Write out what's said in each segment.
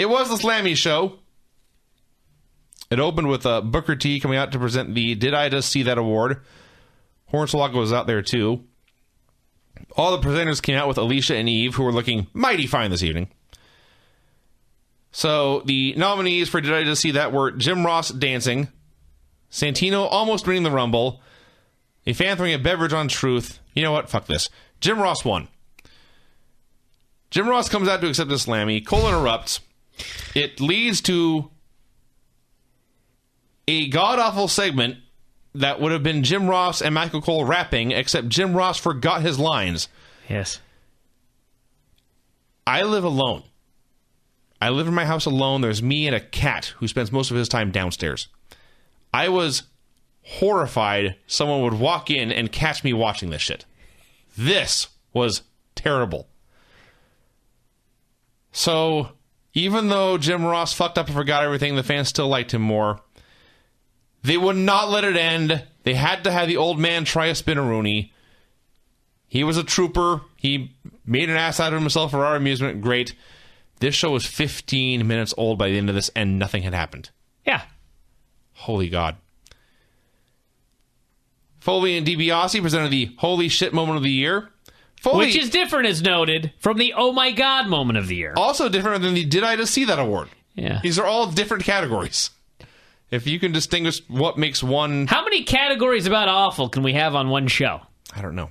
It was the Slammy show. It opened with Booker T coming out to present the Did I Just See That award. Hornswoggle was out there too. All the presenters came out with Alicia and Eve, who were looking mighty fine this evening. So the nominees for Did I Just See That were Jim Ross dancing, Santino almost winning the Rumble, a fan throwing a beverage on Truth. You know what? Fuck this. Jim Ross won. Jim Ross comes out to accept the Slammy. Cole interrupts. It leads to a god-awful segment that would have been Jim Ross and Michael Cole rapping, except Jim Ross forgot his lines. Yes. I live alone. I live in my house alone. There's me and a cat who spends most of his time downstairs. I was horrified someone would walk in and catch me watching this shit. This was terrible. So, even though Jim Ross fucked up and forgot everything, the fans still liked him more. They would not let it end. They had to have the old man try a spinneroonie. He was a trooper. He made an ass out of himself for our amusement. Great. This show was 15 minutes old by the end of this, and nothing had happened. Yeah. Holy God. Foley and DiBiase presented the Holy Shit moment of the year. Foley, which is different, as noted, from the Oh My God moment of the year. Also different than the Did I Just See That award. Yeah. These are all different categories. If you can distinguish what makes one... How many categories about awful can we have on one show? I don't know.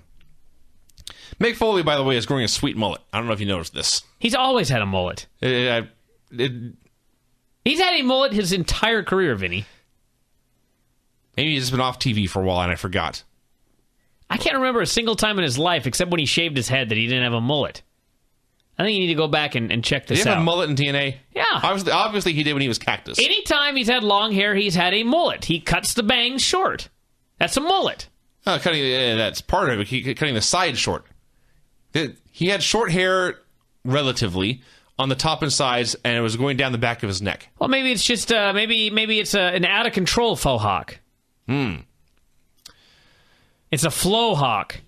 Mick Foley, by the way, is growing a sweet mullet. I don't know if you noticed this. He's always had a mullet. He's had a mullet his entire career, Vinny. Maybe he's just been off TV for a while and I forgot. I can't remember a single time in his life, except when he shaved his head, that he didn't have a mullet. I think you need to go back and check this out. Did he have a mullet in TNA? Yeah. Obviously he did when he was Cactus. Anytime he's had long hair, he's had a mullet. He cuts the bangs short. That's a mullet. That's part of it. Cutting the side short. He had short hair, relatively, on the top and sides, and it was going down the back of his neck. Well, maybe it's just maybe it's an out of control faux hawk. It's a flow hawk.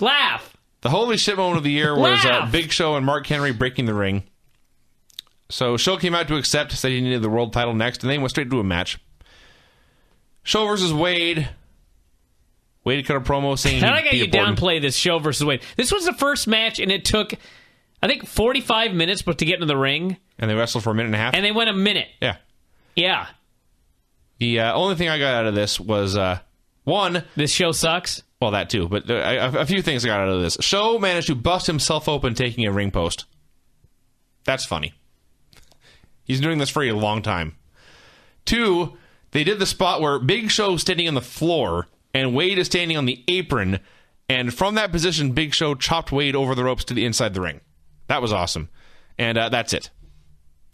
Laugh. The Holy Shit moment of the year was Big Show and Mark Henry breaking the ring. So Show came out to accept, said he needed the world title next, and then went straight to a match. Show versus Wade. Wade cut a promo saying I like how you downplay this Show versus Wade. This was the first match, and it took, I think, 45 minutes to get into the ring. And they wrestled for a minute and a half. And they went a minute. Yeah. Yeah. The only thing I got out of this was, one... This show sucks? Well, that too, but a few things I got out of this. Show managed to bust himself open taking a ring post. That's funny. He's doing this for a long time. Two, they did the spot where Big Show's standing on the floor and Wade is standing on the apron, and from that position, Big Show chopped Wade over the ropes to the inside the ring. That was awesome. And that's it.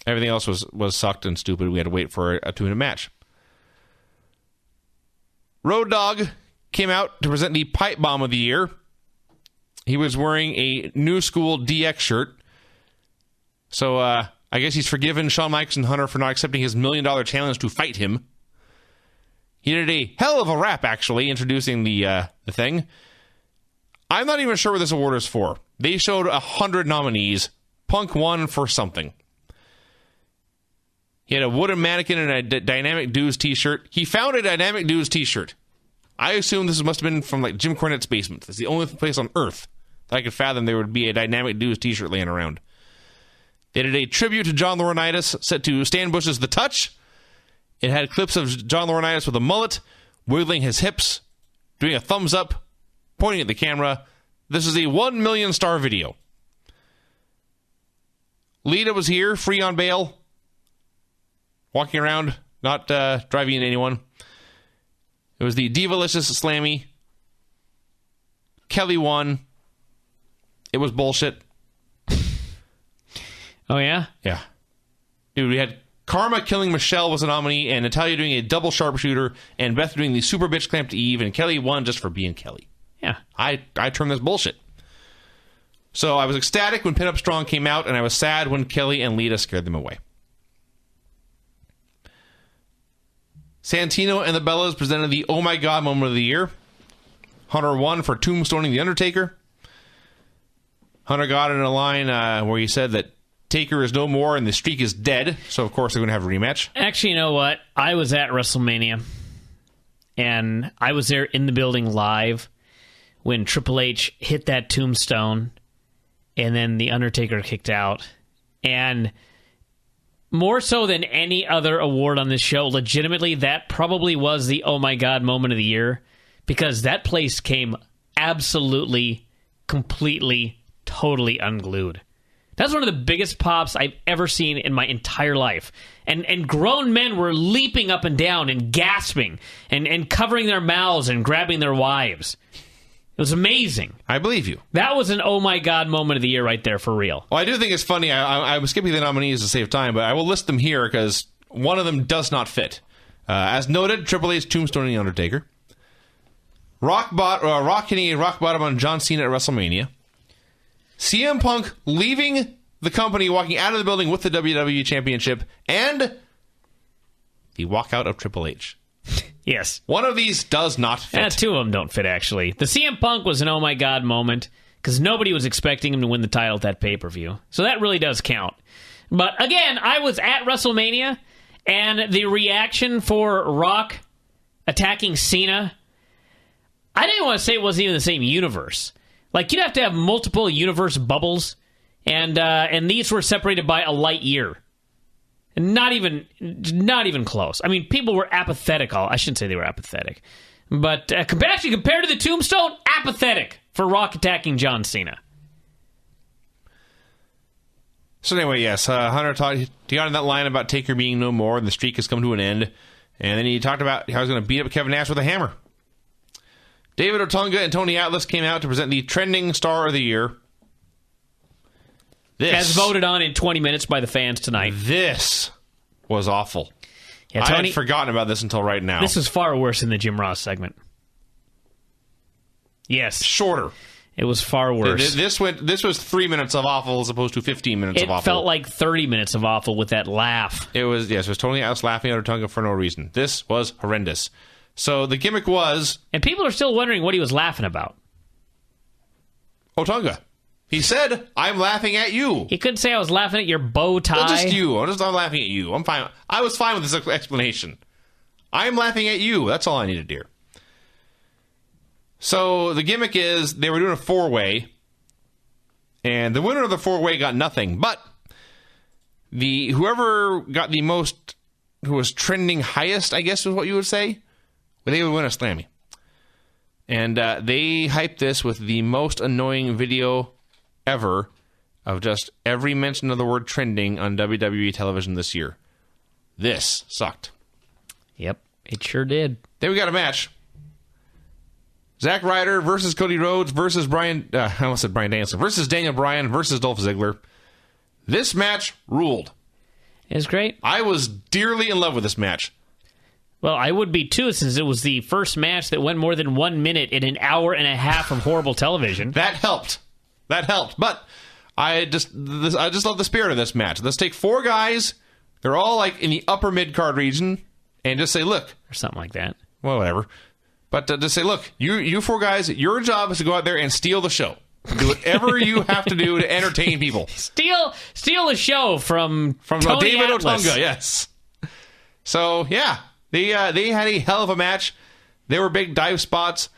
Everything else was sucked and stupid. We had to wait for a 2-minute match. Road Dogg came out to present the Pipe Bomb of the Year. He was wearing a New School DX shirt. So, I guess he's forgiven Shawn Michaels and Hunter for not accepting his $1 million challenge to fight him. He did a hell of a rap, actually, introducing the thing. I'm not even sure what this award is for. They showed 100 nominees. Punk won for something. He had a wooden mannequin and a Dynamic Dudes t-shirt. He found a Dynamic Dudes t-shirt. I assume this must have been from like Jim Cornette's basement. It's the only place on Earth that I could fathom there would be a Dynamic Dudes t-shirt laying around. They did a tribute to John Laurinaitis set to Stan Bush's The Touch. It had clips of John Laurinaitis with a mullet, wiggling his hips, doing a thumbs up, pointing at the camera. This is a 1 million star video. Lita was here, free on bail, walking around, not driving in anyone. It was the Divalicious Slammy. Kelly won. It was bullshit. Oh, yeah? Yeah. Dude, we had Karma killing Michelle was a nominee, and Natalia doing a double sharpshooter, and Beth doing the super bitch clamp to Eve, and Kelly won just for being Kelly. Yeah. I termed this bullshit. So I was ecstatic when Pin Up Strong came out, and I was sad when Kelly and Lita scared them away. Santino and the Bellas presented the Oh My God moment of the year. Hunter won for tombstoning The Undertaker. Hunter got in a line where he said that Taker is no more and the streak is dead. So, of course, they're going to have a rematch. Actually, you know what? I was at WrestleMania, and I was there in the building live when Triple H hit that tombstone, and then The Undertaker kicked out. And more so than any other award on this show, legitimately, that probably was the oh my God moment of the year, because that place came absolutely, completely, totally unglued. That's one of the biggest pops I've ever seen in my entire life. And grown men were leaping up and down and gasping and covering their mouths and grabbing their wives. It was amazing. I believe you. That was an oh my God moment of the year right there, for real. Well, I do think it's funny. I'm skipping the nominees to save time, but I will list them here because one of them does not fit. As noted, Triple H tombstoning The Undertaker. Rock hitting a rock bottom on John Cena at WrestleMania. CM Punk leaving the company, walking out of the building with the WWE Championship, and the walkout of Triple H. Yes. One of these does not fit. Two of them don't fit, actually. The CM Punk was an oh my God moment because nobody was expecting him to win the title at that pay-per-view. So that really does count. But again, I was at WrestleMania, and the reaction for Rock attacking Cena, I didn't want to say it wasn't even the same universe. Like, you'd have to have multiple universe bubbles, and these were separated by a light year. Not even close. I mean, people were apathetic. I shouldn't say they were apathetic. But actually, compared to the tombstone, apathetic for Rock attacking John Cena. So anyway, yes, Hunter he got in that line about Taker being no more, and the streak has come to an end. And then he talked about how he was going to beat up Kevin Nash with a hammer. David Otunga and Tony Atlas came out to present the Trending Star of the Year. As voted on in 20 minutes by the fans tonight. This was awful. Yeah, Tony, I had forgotten about this until right now. This was far worse than the Jim Ross segment. Yes. Shorter. It was far worse. This was 3 minutes of awful as opposed to 15 minutes of awful. It felt like 30 minutes of awful with that laugh. It was Tony Atlas laughing at Otunga for no reason. This was horrendous. So the gimmick was... And people are still wondering what he was laughing about. Otunga. He said, I'm laughing at you. He couldn't say I was laughing at your bow tie. Well, just you. I'm laughing at you. I'm fine. I was fine with this explanation. I'm laughing at you. That's all I needed to hear. So the gimmick is they were doing a four-way, and the winner of the four-way got nothing. But whoever got the most, who was trending highest, I guess is what you would say, they would win a Slammy. And they hyped this with the most annoying video ever of just every mention of the word trending on WWE television this year. This sucked. Yep, it sure did. Then we got a match. Zack Ryder versus Cody Rhodes versus Bryan Danielson versus Daniel Bryan versus Dolph Ziggler. This match ruled. It was great. I was dearly in love with this match. Well, I would be too, since it was the first match that went more than 1 minute in an hour and a half of horrible television. That helped. But I just love the spirit of this match. Let's take four guys. They're all like in the upper mid card region, and just say, look, or something like that. Well, whatever. But just say, look, you four guys, your job is to go out there and steal the show. Do whatever you have to do to entertain people. Steal the show from Tony David Atlas. Otunga. Yes. So yeah, they had a hell of a match. There were big dive spots.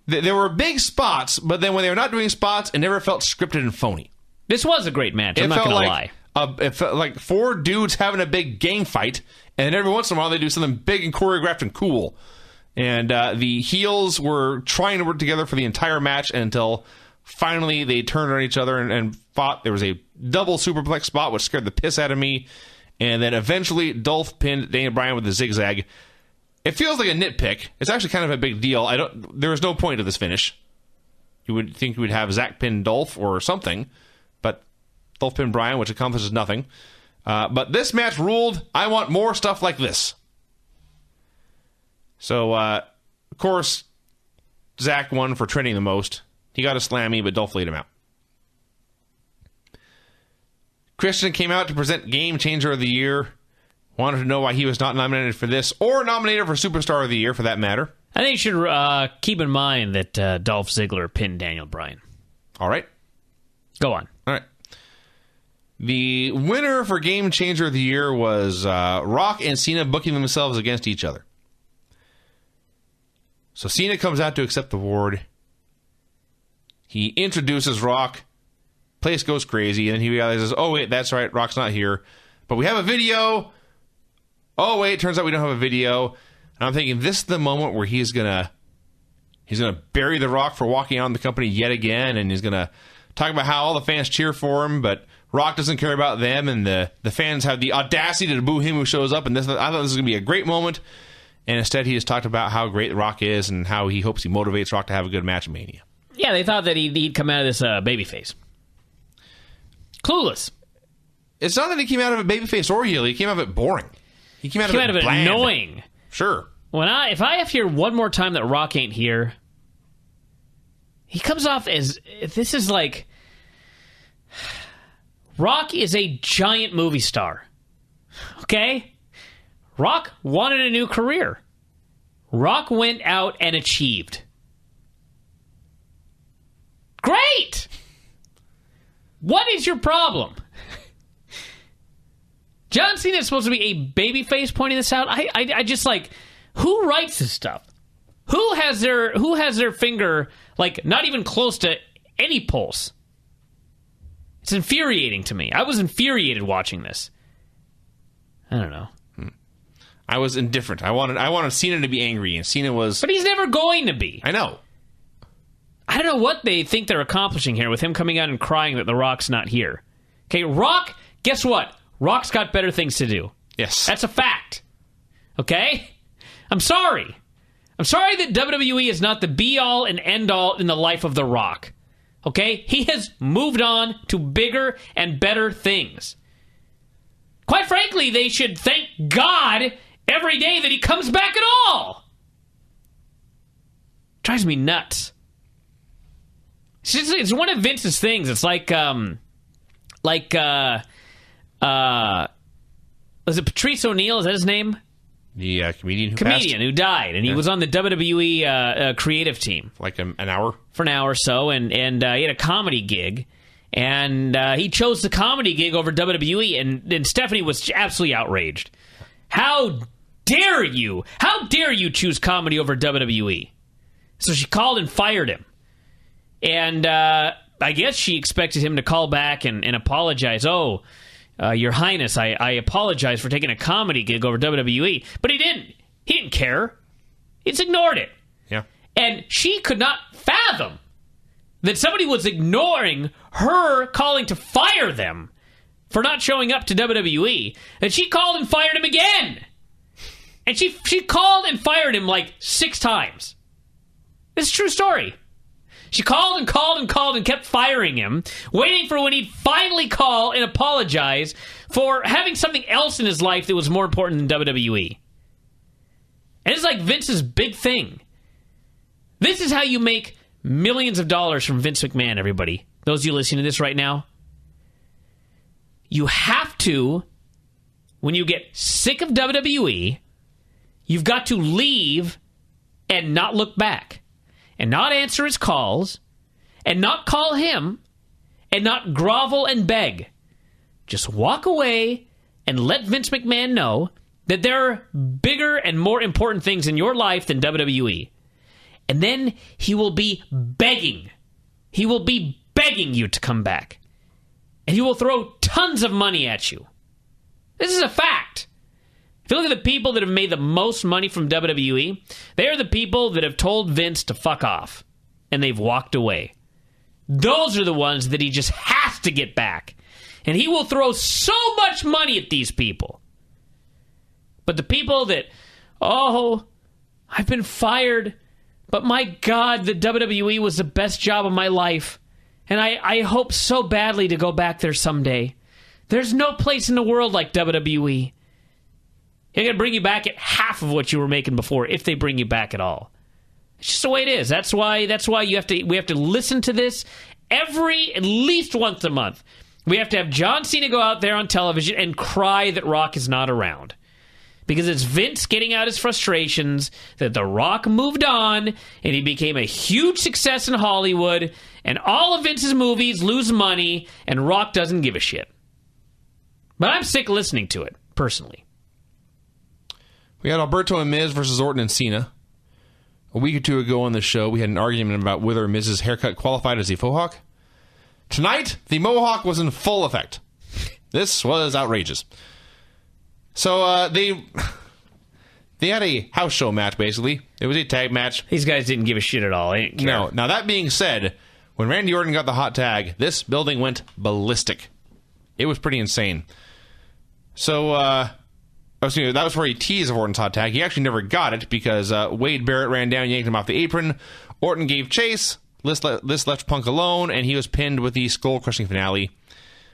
There were big spots, but then when they were not doing spots, it never felt scripted and phony. This was a great match. I'm not going to lie. It felt like four dudes having a big gang fight, and then every once in a while they do something big and choreographed and cool. And the heels were trying to work together for the entire match until finally they turned on each other and fought. There was a double superplex spot, which scared the piss out of me. And then eventually Dolph pinned Daniel Bryan with a zigzag. It feels like a nitpick. It's actually kind of a big deal. There is no point to this finish. You would think you would have Zack pin Dolph or something, but Dolph pinned Bryan, which accomplishes nothing. But this match ruled. I want more stuff like this. So, of course, Zack won for trending the most. He got a Slammy, but Dolph laid him out. Christian came out to present Game Changer of the Year. Wanted to know why he was not nominated for this, or nominated for Superstar of the Year, for that matter. I think you should keep in mind that Dolph Ziggler pinned Daniel Bryan. All right. Go on. All right. The winner for Game Changer of the Year was Rock and Cena booking themselves against each other. So Cena comes out to accept the award. He introduces Rock. Place goes crazy. And then he realizes, oh, wait, that's right. Rock's not here. But we have a video. Oh, wait, turns out we don't have a video. And I'm thinking this is the moment where he's gonna bury the Rock for walking out on the company yet again. And he's going to talk about how all the fans cheer for him, but Rock doesn't care about them. And the fans have the audacity to boo him who shows up. And I thought this was going to be a great moment. And instead, he just talked about how great Rock is and how he hopes he motivates Rock to have a good match at Mania. Yeah, they thought that he'd come out of this babyface. Clueless. It's not that he came out of it babyface or heel. He came out of it boring. He came out of it bland. Annoying. Sure. If I have to hear one more time that Rock ain't here, he comes off as, this is like, Rock is a giant movie star. Okay? Rock wanted a new career. Rock went out and achieved. Great! What is your problem? John Cena is supposed to be a babyface pointing this out. I just like, who writes this stuff? Who has their finger like not even close to any pulse? It's infuriating to me. I was infuriated watching this. I don't know. I was indifferent. I wanted Cena to be angry, and Cena was. But he's never going to be. I know. I don't know what they think they're accomplishing here with him coming out and crying that The Rock's not here. Okay, Rock, guess what? Rock's got better things to do. Yes. That's a fact. Okay? I'm sorry. I'm sorry that WWE is not the be-all and end-all in the life of The Rock. Okay? He has moved on to bigger and better things. Quite frankly, they should thank God every day that he comes back at all. Drives me nuts. It's one of Vince's things. It's like was it Patrice O'Neal? Is that his name? The comedian who died, and he was on the WWE creative team like an hour for an hour or so, and he had a comedy gig, and he chose the comedy gig over WWE, and Stephanie was absolutely outraged. How dare you? How dare you choose comedy over WWE? So she called and fired him. And I guess she expected him to call back and apologize. Oh, Your Highness, I apologize for taking a comedy gig over WWE. But he didn't. He didn't care. He just ignored it. Yeah. And she could not fathom that somebody was ignoring her calling to fire them for not showing up to WWE. And she called and fired him again. And she called and fired him like 6 times. This is a true story. She called and called and called and kept firing him, waiting for when he'd finally call and apologize for having something else in his life that was more important than WWE. And it's like Vince's big thing. This is how you make millions of dollars from Vince McMahon, everybody. Those of you listening to this right now. You have to, when you get sick of WWE, you've got to leave and not look back. And not answer his calls, and not call him, and not grovel and beg. Just walk away and let Vince McMahon know that there are bigger and more important things in your life than WWE. And then he will be begging. He will be begging you to come back. And he will throw tons of money at you. This is a fact. If you look at the people that have made the most money from WWE, they are the people that have told Vince to fuck off, and they've walked away. Those are the ones that he just has to get back. And he will throw so much money at these people. But the people that, oh, I've been fired, but my God, the WWE was the best job of my life, and I hope so badly to go back there someday. There's no place in the world like WWE. They're going to bring you back at half of what you were making before, if they bring you back at all. It's just the way it is. That's why we have to listen to this at least once a month. We have to have John Cena go out there on television and cry that Rock is not around. because it's Vince getting out his frustrations that The Rock moved on and he became a huge success in Hollywood, and all of Vince's movies lose money, and Rock doesn't give a shit. But I'm sick of listening to it, personally. We had Alberto and Miz versus Orton and Cena. A week or two ago on the show, we had an argument about whether Miz's haircut qualified as a faux hawk. Tonight, the mohawk was in full effect. This was outrageous. So they had a house show match, basically. It was a tag match. These guys didn't give a shit at all. They didn't care. No. Now, that being said, when Randy Orton got the hot tag, this building went ballistic. It was pretty insane. So, that was for a tease of Orton's hot tag. He actually never got it because Wade Barrett ran down, yanked him off the apron. Orton gave chase. This left Punk alone, and he was pinned with the skull-crushing finale.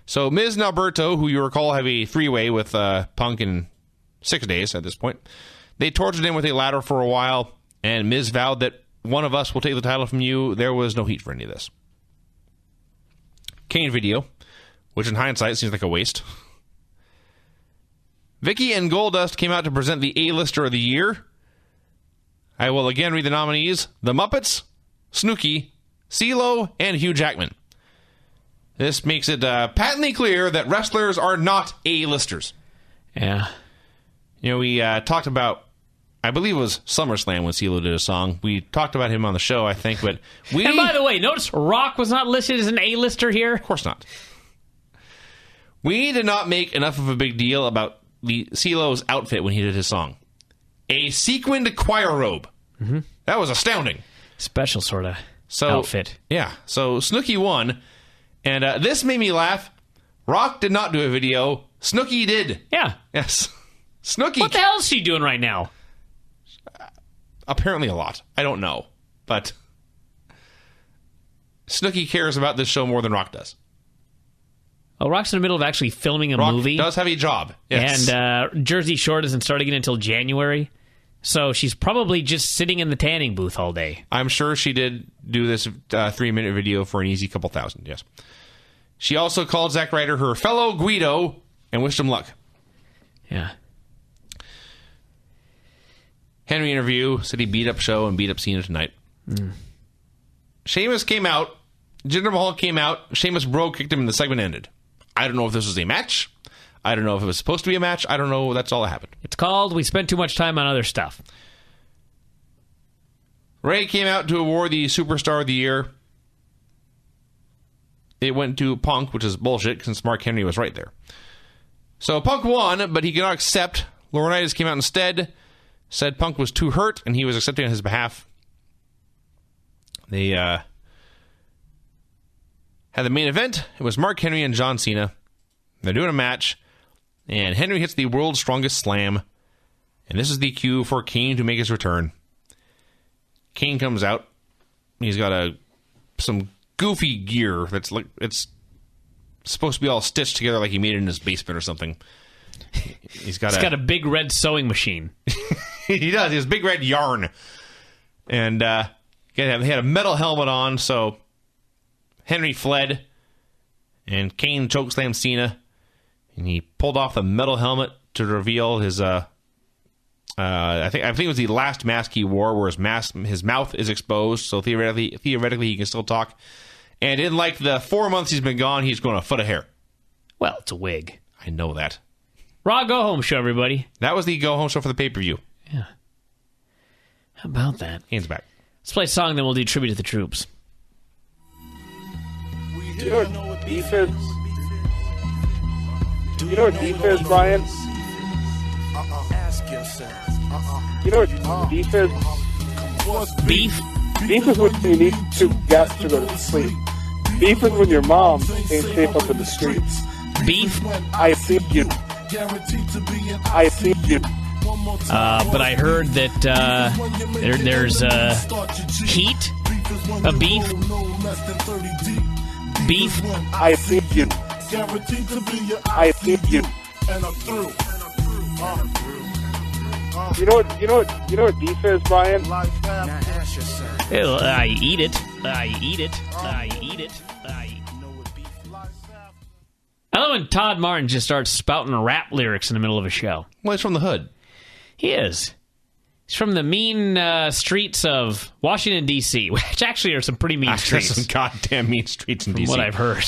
So Miz and Alberto, who you recall have a three-way with Punk in 6 days at this point, they tortured him with a ladder for a while, and Miz vowed that one of us will take the title from you. There was no heat for any of this. Kane video, which in hindsight seems like a waste. Vicky and Goldust came out to present the A-Lister of the Year. I will again read the nominees: The Muppets, Snooki, CeeLo, and Hugh Jackman. This makes it patently clear that wrestlers are not A-listers. Yeah. You know, we talked about, I believe it was SummerSlam when CeeLo did a song. We talked about him on the show, I think, but we... And by the way, notice Rock was not listed as an A-lister here. Of course not. We did not make enough of a big deal about the CeeLo's outfit when he did his song. A sequined choir robe. Mm-hmm. That was astounding. Special sort of outfit. Yeah. So Snooki won, and this made me laugh. Rock did not do a video. Snooki did. Yeah. Yes. Snooki. What the hell is she doing right now? Apparently a lot. I don't know. But Snooki cares about this show more than Rock does. Oh, Rock's in the middle of actually filming a Rock movie. Does have a job. Yes. And Jersey Shore doesn't start again until January. So she's probably just sitting in the tanning booth all day. I'm sure she did do this 3-minute video for an easy couple thousand, yes. She also called Zack Ryder her fellow Guido and wished him luck. Yeah. Henry interview said he beat up Show and beat up Cena tonight. Sheamus came out. Jinder Mahal came out. Sheamus bro kicked him and the segment ended. I don't know if this was a match. I don't know if it was supposed to be a match. I don't know. That's all that happened. It's called We Spent Too Much Time on Other Stuff. Ray came out to award the Superstar of the Year. It went to Punk, which is bullshit since Mark Henry was right there. So Punk won, but he could not accept. Laurinaitis came out instead, said Punk was too hurt, and he was accepting on his behalf. They had the main event. It was Mark Henry and John Cena. They're doing a match, and Henry hits the world's strongest slam, and this is the cue for Kane to make his return. Kane comes out. He's got some goofy gear that's like it's supposed to be all stitched together like he made it in his basement or something. He's got a big red sewing machine. He does. He has big red yarn, and he had a metal helmet on. So Henry fled, and Kane chokeslammed Cena, and he pulled off the metal helmet to reveal his I think it was the last mask he wore, where his mouth is exposed, so theoretically he can still talk. And in like the 4 months he's been gone, he's grown a foot of hair. Well, it's a wig. I know that. Raw Go Home show, everybody. That was the go home show for the pay-per-view. Yeah. How about that? Kane's back. Let's play a song, then we'll do tribute to the troops. You know what beef is? You know what beef is, Brian? You know what beef is? Beef? Beef is when you need to gas to go to sleep. Beef is when your mom ain't safe up in the streets. Beef? I see you. I see you. But I heard that there's heat of beef. Beef? I see you. I see you. You know what beef is, Brian? I eat it. I eat it. I eat it. I love when Todd Martin just starts spouting rap lyrics in the middle of a show. Well, he's from the hood. He is. He's from the mean streets of Washington, D.C., which actually are some pretty mean streets. Some goddamn mean streets in from D.C. what I've heard.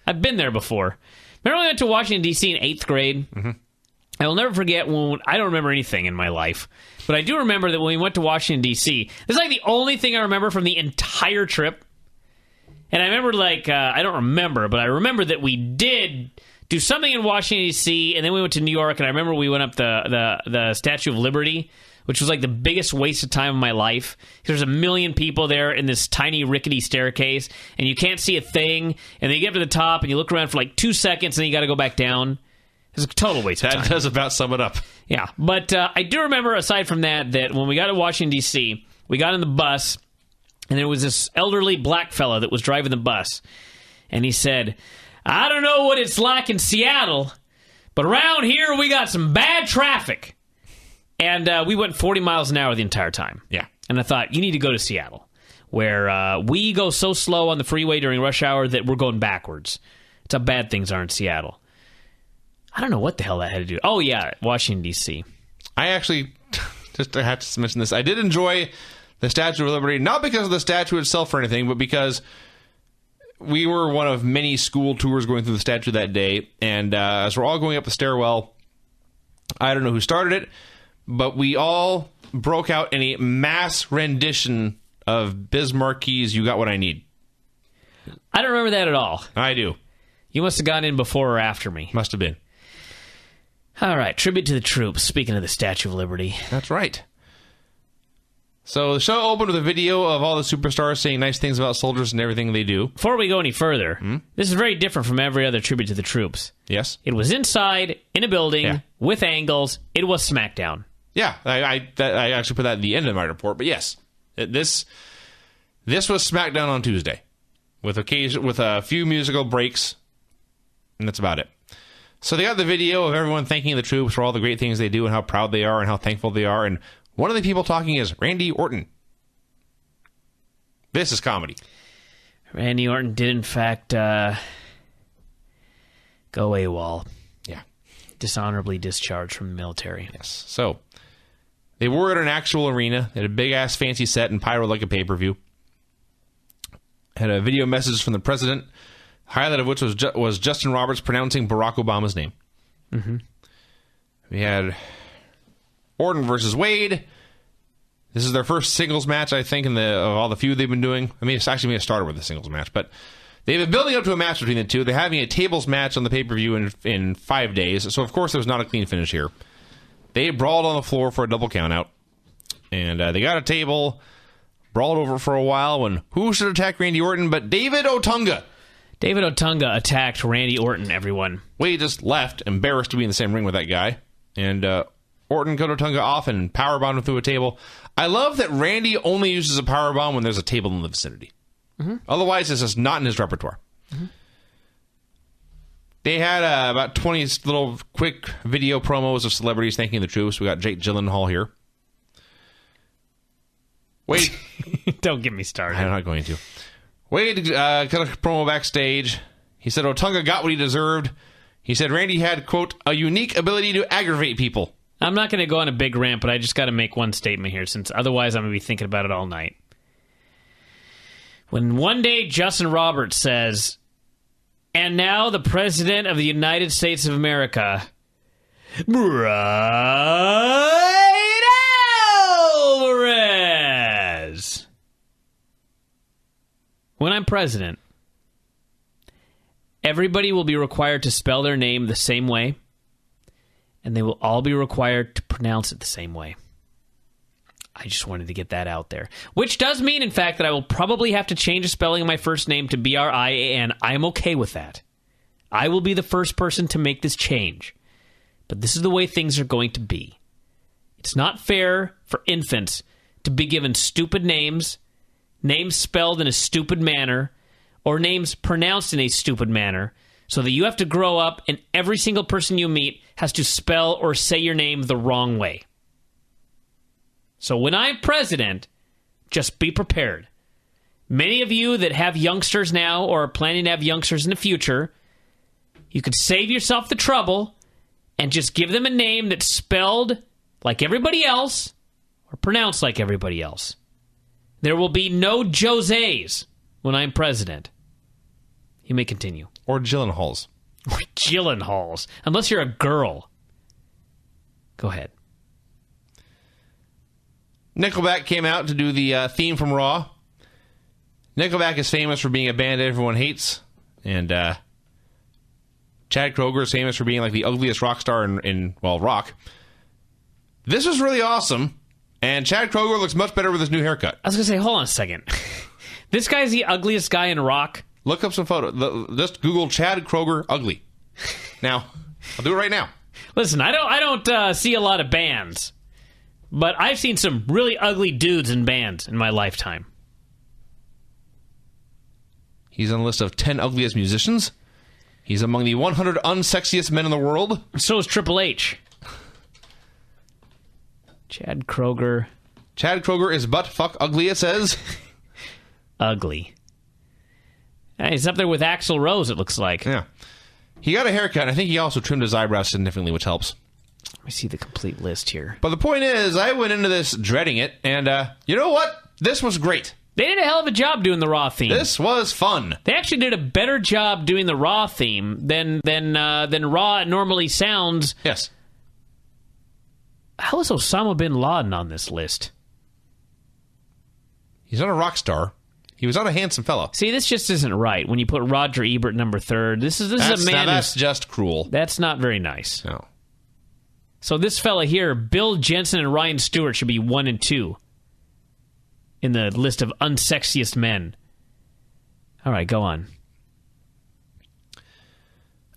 I've been there before. Remember when I went to Washington, D.C. in 8th grade? Mm-hmm. I will never forget when... I don't remember anything in my life, but I do remember that when we went to Washington, D.C., this is like the only thing I remember from the entire trip. And I remember, I don't remember, but I remember that we did do something in Washington, D.C., and then we went to New York, and I remember we went up the Statue of Liberty, which was like the biggest waste of time of my life. There's a million people there in this tiny, rickety staircase, and you can't see a thing, and then you get up to the top, and you look around for like 2 seconds, and then you got to go back down. It's a total waste of time. That does about sum it up. Yeah, but I do remember, aside from that when we got to Washington, D.C., we got in the bus, and there was this elderly black fella that was driving the bus, and he said, I don't know what it's like in Seattle, but around here we got some bad traffic. And we went 40 miles an hour the entire time. Yeah. And I thought, you need to go to Seattle, where we go so slow on the freeway during rush hour that we're going backwards. It's how bad things are in Seattle. I don't know what the hell that had to do. Oh, yeah, Washington, D.C. I actually, just I have to mention this, I did enjoy the Statue of Liberty, not because of the statue itself or anything, but because we were one of many school tours going through the statue that day, and as we're all going up the stairwell, I don't know who started it, but we all broke out in a mass rendition of Biz Marquis's You Got What I Need. I don't remember that at all. I do. You must have gone in before or after me. Must have been. All right, tribute to the troops, speaking of the Statue of Liberty. That's right. So the show opened with a video of all the superstars saying nice things about soldiers and everything they do. Before we go any further, this is very different from every other tribute to the troops. Yes. It was inside, in a building, with angles. It was SmackDown. Yeah, I actually put that at the end of my report, but yes. This was SmackDown on Tuesday with a few musical breaks, and that's about it. So they got the video of everyone thanking the troops for all the great things they do and how proud they are and how thankful they are, and one of the people talking is Randy Orton. This is comedy. Randy Orton did, in fact, go AWOL. Yeah. Dishonorably discharged from the military. Yes. So, they were at an actual arena. They had a big-ass fancy set and pyro like a pay-per-view. Had a video message from the president, highlight of which was Justin Roberts pronouncing Barack Obama's name. Mm-hmm. We had Orton versus Wade. This is their first singles match, I think, of all the feud they've been doing. I mean, it's actually going to start with a singles match, but they've been building up to a match between the two. They're having a tables match on the pay-per-view in 5 days, so of course there was not a clean finish here. They brawled on the floor for a double countout, and they got a table, brawled over for a while, when who should attack Randy Orton but David Otunga? David Otunga attacked Randy Orton, everyone. Wade just left, embarrassed to be in the same ring with that guy, and Orton cut Otunga off and powerbombed him through a table. I love that Randy only uses a powerbomb when there's a table in the vicinity. Mm-hmm. Otherwise, it's just not in his repertoire. Mm-hmm. They had about 20 little quick video promos of celebrities thanking the troops. We got Jake Gyllenhaal here. Wade. Don't get me started. I'm not going to. Wade cut a promo backstage. He said Otunga got what he deserved. He said Randy had, quote, a unique ability to aggravate people. I'm not going to go on a big rant, but I just got to make one statement here, since otherwise I'm going to be thinking about it all night. When one day Justin Roberts says, and now the President of the United States of America, Bryan Alvarez. When I'm president, everybody will be required to spell their name the same way, and they will all be required to pronounce it the same way. I just wanted to get that out there. Which does mean, in fact, that I will probably have to change the spelling of my first name to Brian. I am okay with that. I will be the first person to make this change. But this is the way things are going to be. It's not fair for infants to be given stupid names, names spelled in a stupid manner, or names pronounced in a stupid manner, so that you have to grow up and every single person you meet has to spell or say your name the wrong way. So when I'm president, just be prepared. Many of you that have youngsters now or are planning to have youngsters in the future, you could save yourself the trouble and just give them a name that's spelled like everybody else or pronounced like everybody else. There will be no Josés when I'm president. You may continue. Or Gyllenhaals. Gyllenhaals. Unless you're a girl. Go ahead. Nickelback came out to do the theme from Raw. Nickelback is famous for being a band everyone hates. And Chad Kroeger is famous for being like the ugliest rock star in rock. This was really awesome. And Chad Kroeger looks much better with his new haircut. I was going to say, hold on a second. This guy's the ugliest guy in rock? Look up some photos. Just Google Chad Kroeger ugly. Now, I'll do it right now. Listen, I don't see a lot of bands, but I've seen some really ugly dudes in bands in my lifetime. He's on a list of 10 ugliest musicians. He's among the 100 unsexiest men in the world. So is Triple H. Chad Kroeger. Chad Kroeger is butt fuck ugly, it says. Ugly. He's up there with Axl Rose, it looks like. Yeah. He got a haircut, and I think he also trimmed his eyebrows significantly, which helps. Let me see the complete list here. But the point is, I went into this dreading it, and you know what? This was great. They did a hell of a job doing the Raw theme. This was fun. They actually did a better job doing the Raw theme than Raw normally sounds. Yes. How is Osama bin Laden on this list? He's not a rock star. He was not a handsome fellow. See, this just isn't right. When you put Roger Ebert number 3rd, this is a man. That's just cruel. That's not very nice. No. So this fella here, Bill Jensen and Ryan Stewart, should be 1 and 2 in the list of unsexiest men. All right, go on.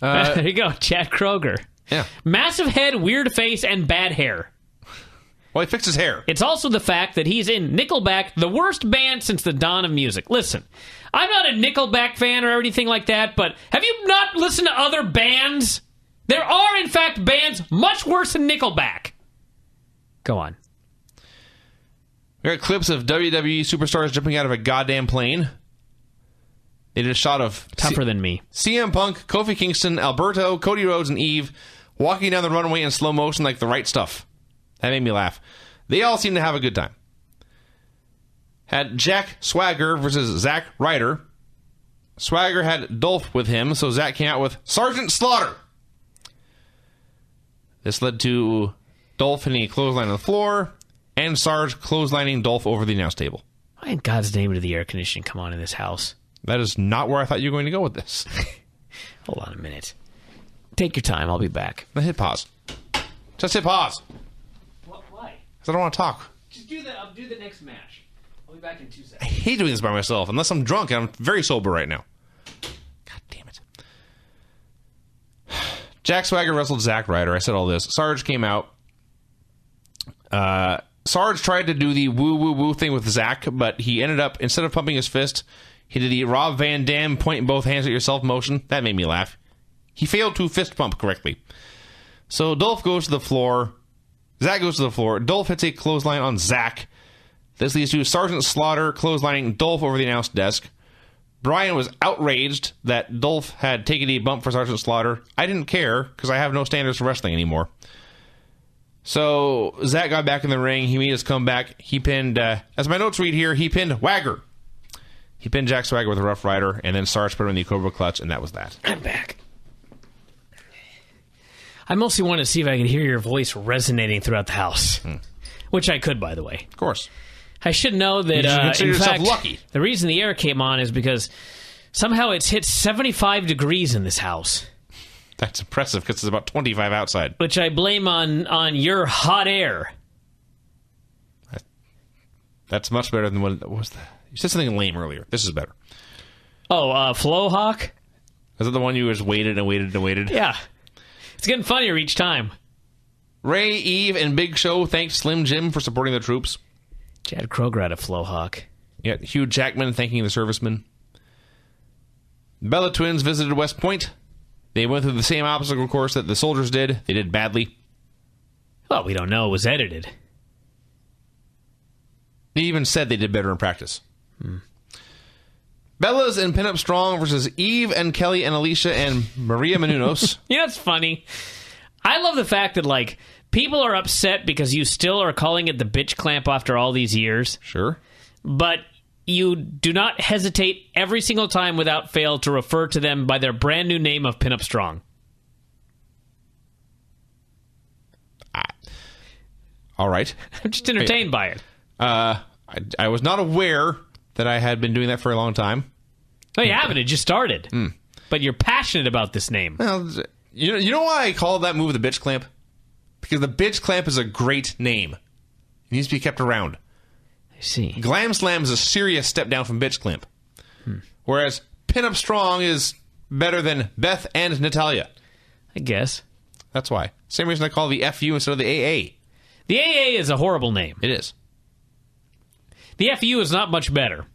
There you go, Chad Kroeger. Yeah. Massive head, weird face, and bad hair. Well, he fixed his hair. It's also the fact that he's in Nickelback, the worst band since the dawn of music. Listen, I'm not a Nickelback fan or anything like that, but have you not listened to other bands? There are, in fact, bands much worse than Nickelback. Go on. We got clips of WWE superstars jumping out of a goddamn plane. They did a shot of... Tougher than me. CM Punk, Kofi Kingston, Alberto, Cody Rhodes, and Eve walking down the runway in slow motion like the right stuff. That made me laugh. They all seem to have a good time. Had Jack Swagger versus Zack Ryder. Swagger had Dolph with him, so Zack came out with Sergeant Slaughter. This led to Dolph hitting a clothesline on the floor, and Sarge clotheslining Dolph over the announce table. Why in God's name did the air conditioning come on in this house? That is not where I thought you were going to go with this. Hold on a minute. Take your time. I'll be back. Now hit pause. Just hit pause. Why? Because I don't want to talk. Just do that. I'll do the next match. I'll be back in 2 seconds. I hate doing this by myself, unless I'm drunk, and I'm very sober right now. God damn it. Jack Swagger wrestled Zack Ryder. I said all this. Sarge came out. Sarge tried to do the woo-woo-woo thing with Zack, but he ended up, instead of pumping his fist, he did the Rob Van Dam point both hands at yourself motion. That made me laugh. He failed to fist pump correctly. So Dolph goes to the floor. Zack goes to the floor. Dolph hits a clothesline on Zack. This leads to Sergeant Slaughter clotheslining Dolph over the announce desk. Bryan was outraged that Dolph had taken a bump for Sergeant Slaughter. I didn't care, because I have no standards for wrestling anymore. So Zack got back in the ring. He made his comeback. He pinned, as my notes read here, he pinned Wagger. He pinned Jack Swagger with a Rough Rider, and then Sarge put him in the Cobra Clutch, and that was that. I'm back. I mostly wanted to see if I could hear your voice resonating throughout the house. Which I could, by the way. Of course. I should know that, you should consider in yourself fact, lucky. The reason the air came on is because somehow it's hit 75 degrees in this house. That's impressive, because it's about 25 outside. Which I blame on your hot air. That's much better than what was that? You said something lame earlier. This is better. Oh, Flowhawk? Is that the one you just waited and waited and waited? Yeah. It's getting funnier each time. Ray, Eve, and Big Show thanked Slim Jim for supporting the troops. Chad Kroeger had a Flowhawk. Yeah, Hugh Jackman thanking the servicemen. Bella Twins visited West Point. They went through the same obstacle course that the soldiers did. They did badly. Well, we don't know. It was edited. They even said they did better in practice. Bella's and Pinup Strong versus Eve and Kelly and Alicia and Maria Menounos. You know, it's funny. I love the fact that, like, people are upset because you still are calling it the bitch clamp after all these years. Sure. But you do not hesitate every single time without fail to refer to them by their brand new name of Pinup Strong. All right. I'm just entertained by it. I was not aware that I had been doing that for a long time. No, you haven't. It just started. But you're passionate about this name. Well, you know why I call that move the bitch clamp? Because the bitch clamp is a great name. It needs to be kept around. I see. Glam Slam is a serious step down from bitch clamp. Whereas Pinup Strong is better than Beth and Natalia. I guess. That's why. Same reason I call the FU instead of the AA. The AA is a horrible name. It is. The FU is not much better.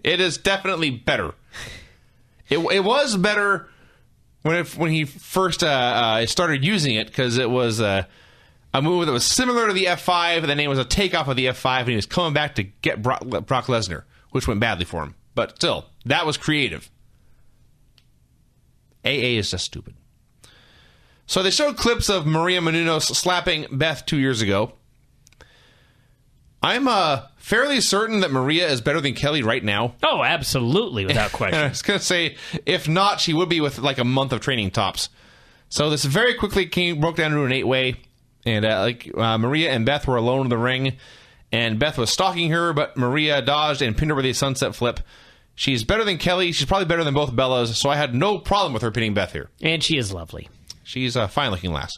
It is definitely better. It was better when he first started using it, because it was a move that was similar to the F5, and the name was a takeoff of the F5, and he was coming back to get Brock Lesnar, which went badly for him. But still, that was creative. AA is just stupid. So they showed clips of Maria Menounos slapping Beth 2 years ago. I'm fairly certain that Maria is better than Kelly right now. Oh, absolutely, without question. I was going to say, if not, she would be with like a month of training tops. So this very quickly broke down into an 8-way. And Maria and Beth were alone in the ring. And Beth was stalking her, but Maria dodged and pinned her with a sunset flip. She's better than Kelly. She's probably better than both Bellas. So I had no problem with her pinning Beth here. And she is lovely. She's a fine-looking lass.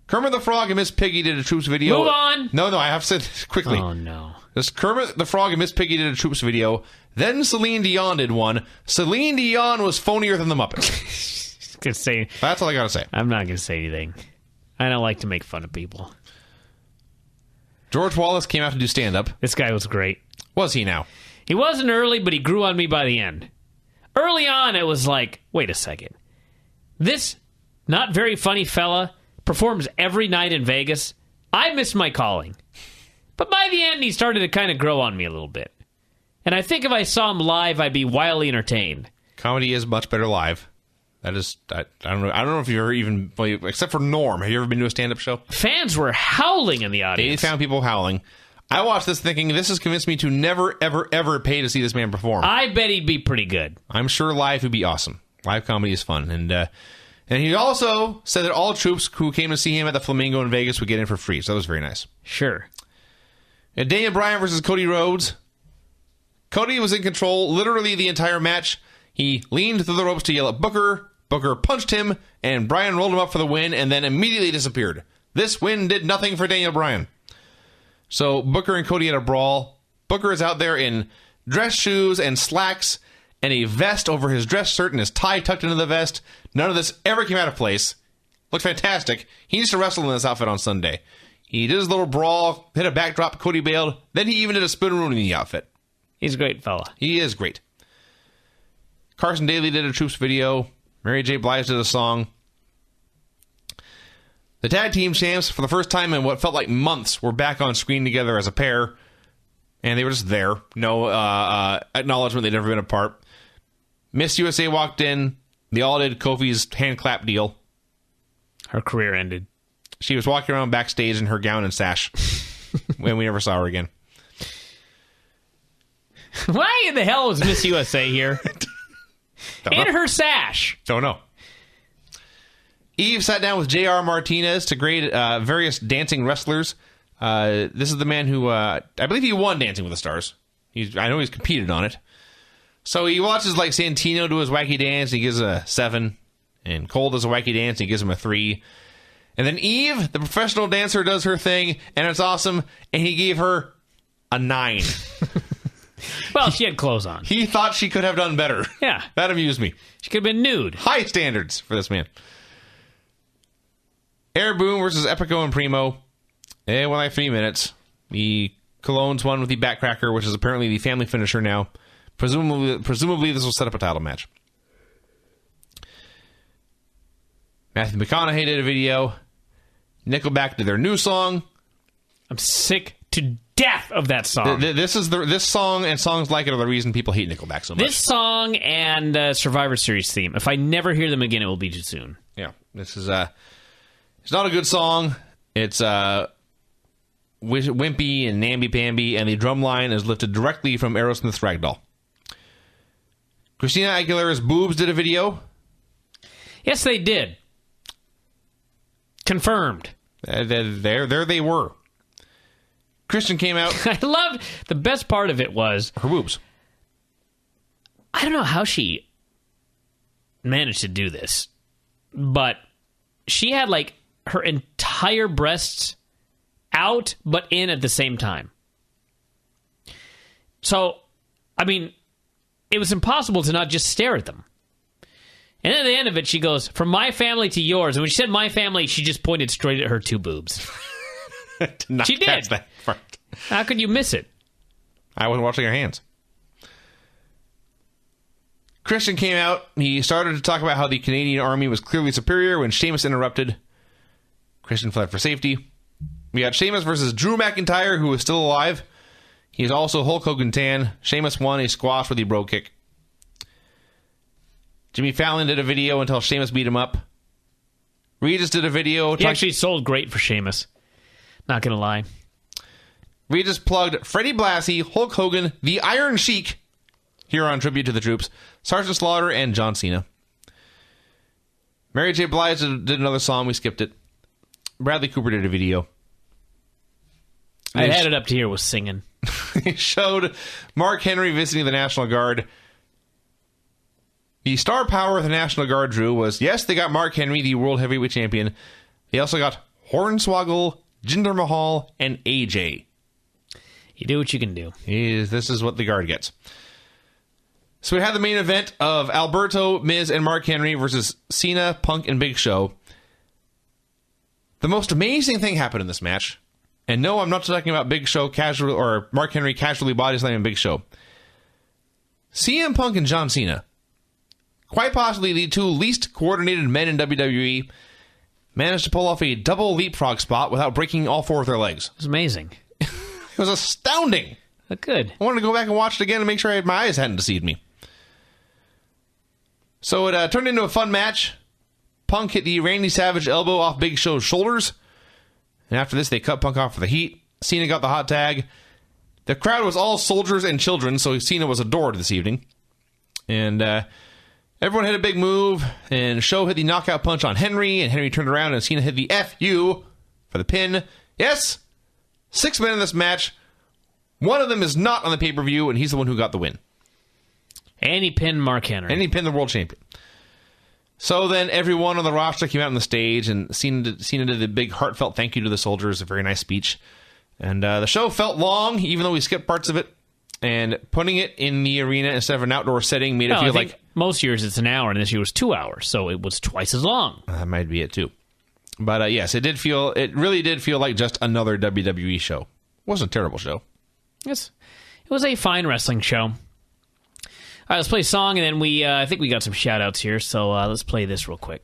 Kermit the Frog and Miss Piggy did a Troops video. Move on! No, I have to say this quickly. Oh, no. This Kermit the Frog and Miss Piggy did a Troops video. Then Celine Dion did one. Celine Dion was phonier than the Muppets. Gonna say, That's all I gotta say. I'm not going to say anything. I don't like to make fun of people. George Wallace came out to do stand-up. This guy was great. Was he now? He wasn't early, but he grew on me by the end. Early on, it was like, wait a second. This not very funny fella performs every night in Vegas. I missed my calling. But by the end, he started to kind of grow on me a little bit. And I think if I saw him live, I'd be wildly entertained. Comedy is much better live. That is, I don't know if you're even, except for Norm. Have you ever been to a stand-up show? Fans were howling in the audience. They found people howling. I watched this thinking, this has convinced me to never, ever, ever pay to see this man perform. I bet he'd be pretty good. I'm sure live would be awesome. Live comedy is fun. And he also said that all troops who came to see him at the Flamingo in Vegas would get in for free. So that was very nice. Sure. And Daniel Bryan versus Cody Rhodes. Cody was in control literally the entire match. He leaned through the ropes to yell at Booker. Booker punched him, and Bryan rolled him up for the win and then immediately disappeared. This win did nothing for Daniel Bryan. So Booker and Cody had a brawl. Booker is out there in dress shoes and slacks and a vest over his dress shirt and his tie tucked into the vest. None of this ever came out of place. Looked fantastic. He needs to wrestle in this outfit on Sunday. He did his little brawl, hit a backdrop, Cody bailed. Then he even did a spin-a-roon in the outfit. He's a great fella. He is great. Carson Daly did a Troops video. Mary J. Blige did a song. The tag team champs, for the first time in what felt like months, were back on screen together as a pair. And they were just there. No acknowledgement they'd never been apart. Miss USA walked in. They all did Kofi's hand clap deal. Her career ended. She was walking around backstage in her gown and sash. When we never saw her again. Why in the hell was Miss USA here? In her sash. Don't know. Eve sat down with J.R. Martinez to grade various dancing wrestlers. This is the man who, I believe he won Dancing with the Stars. I know he's competed on it. So he watches like Santino do his wacky dance, and he gives a 7. And Cole does a wacky dance, and he gives him a 3. And then Eve, the professional dancer, does her thing, and it's awesome, and he gave her a 9. Well, she had clothes on. He thought she could have done better. Yeah. That amused me. She could have been nude. High standards for this man. Air Boom versus Epico and Primo. It went like 3 minutes. The Colognes won with the backcracker, which is apparently the family finisher now. Presumably this will set up a title match. Matthew McConaughey did a video. Nickelback did their new song. I'm sick to death of that song. This song and songs like it are the reason people hate Nickelback so much. This song and Survivor Series theme. If I never hear them again, it will be too soon. This is it's not a good song. It's wimpy and namby-pamby, and the drum line is lifted directly from Aerosmith's Ragdoll. Christina Aguilera's boobs did a video. Yes, they did. Confirmed. There they were. Christian came out. I loved the best part of it was her boobs. I don't know how she managed to do this, but she had like her entire breasts out but in at the same time. So, I mean, it was impossible to not just stare at them. And at the end of it, she goes, from my family to yours. And when she said my family, she just pointed straight at her two boobs. She did. That part. How could you miss it? I wasn't watching her hands. Christian came out. He started to talk about how the Canadian Army was clearly superior when Sheamus interrupted. Christian fled for safety. We got Sheamus versus Drew McIntyre, who is still alive. He's also Hulk Hogan tan. Sheamus won a squash with the bro kick. Jimmy Fallon did a video until Sheamus beat him up. Regis did a video. He actually sold great for Sheamus. Not going to lie. Regis plugged Freddie Blassie, Hulk Hogan, the Iron Sheik, here on Tribute to the Troops, Sergeant Slaughter, and John Cena. Mary J. Blige did another song. We skipped it. Bradley Cooper did a video. I had it up to here was singing. He showed Mark Henry visiting the National Guard. The star power of the National Guard, Drew, was, yes, they got Mark Henry, the World Heavyweight Champion. They also got Hornswoggle, Jinder Mahal, and AJ. You do what you can do. This is what the Guard gets. So we had the main event of Alberto, Miz, and Mark Henry versus Cena, Punk, and Big Show. The most amazing thing happened in this match. And no, I'm not talking about Big Show casual or Mark Henry casually body slamming Big Show. CM Punk and John Cena, quite possibly the two least coordinated men in WWE, managed to pull off a double leapfrog spot without breaking all four of their legs. It was amazing. It was astounding. Good. I wanted to go back and watch it again and make sure my eyes hadn't deceived me. So it turned into a fun match. Punk hit the Randy Savage elbow off Big Show's shoulders. And after this, they cut Punk off for the heat. Cena got the hot tag. The crowd was all soldiers and children, so Cena was adored this evening. And everyone hit a big move, and Show hit the knockout punch on Henry, and Henry turned around, and Cena hit the FU for the pin. Yes, 6 men in this match. One of them is not on the pay-per-view, and he's the one who got the win. And he pinned Mark Henry. And he pinned the world champion. So then everyone on the roster came out on the stage, and Cena did the big heartfelt thank you to the soldiers, a very nice speech. And the show felt long, even though we skipped parts of it. And putting it in the arena instead of an outdoor setting made it feel like... most years it's an hour, and this year was 2 hours, so it was twice as long. That might be it, too. But yes, it really did feel like just another WWE show. It wasn't a terrible show. Yes. It was a fine wrestling show. All right, let's play a song, and then I think we got some shout-outs here, so let's play this real quick.